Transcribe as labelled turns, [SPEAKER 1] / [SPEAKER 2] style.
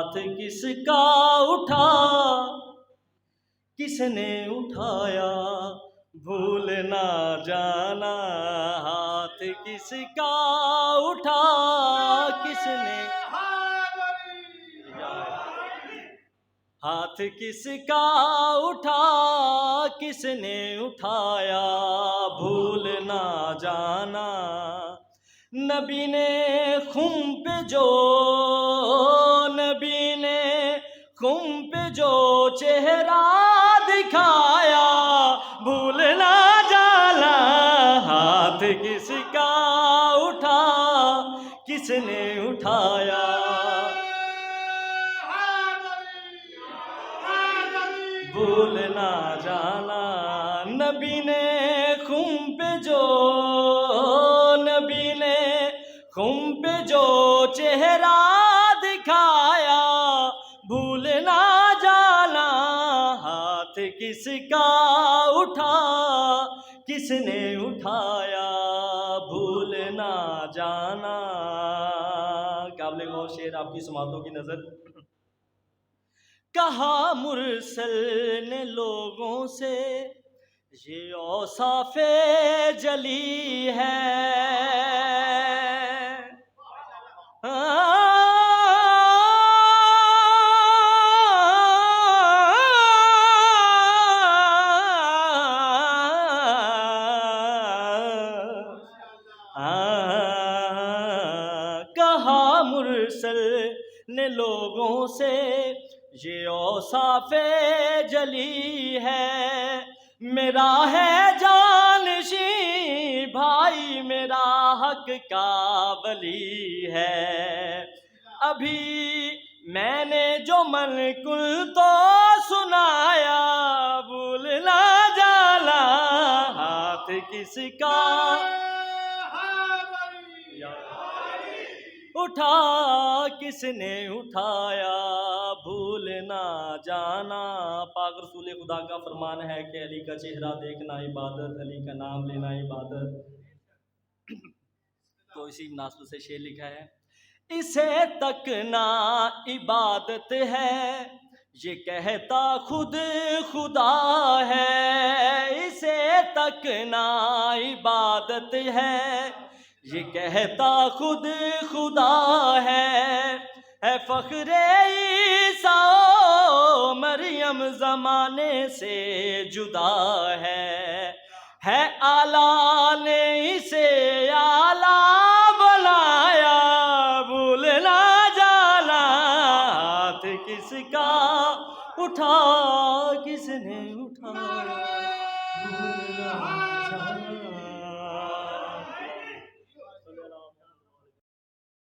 [SPEAKER 1] हाथ किसका उठा किसने उठाया भूल ना जाना। हाथ किसका उठा किसने हाथ किसका उठा किसने उठाया भूल ना जाना। नबी ने खुम पे जो नबी ने खुम पे जो चेहरा दिखाया भूल ना जाना। हाथ किसका उठा किसने उठाया भूल ना जाना। नबी ने खुम पे जो नबी ने खुम पे जो चेहरा दिखाया भूल ना जाना। हाथ किसका उठा किसने उठाया भूल ना जाना। काबिल गौर शेर आपकी समातों की नजर। कहा मुरसल ने लोगों से ये औसाफे जली है। कहा मुरसल ने लोगों से ये औसाफे जली है। मेरा है जानशी भाई मेरा हक का वली है। अभी मैंने जो मनकुल तो सुनाया भूल ना जाना। हाथ किसका उठा किसने उठाया भूल ना जाना। पाक रसूल खुदा का फरमान है कि अली का चेहरा देखना इबादत, अली का नाम लेना इबादत। तो इसी मुनासिबत से शेर लिखा है, इसे तकना इबादत है ये कहता खुद खुदा है। इसे तकना इबादत है ये कहता खुद खुदा है फ़ख्रे ईसा मरियम ज़माने से जुदा है आला ने इसे आला बनाया भूल ना जाना। हाथ किसका उठा किसने उठाया भूल ना जाना।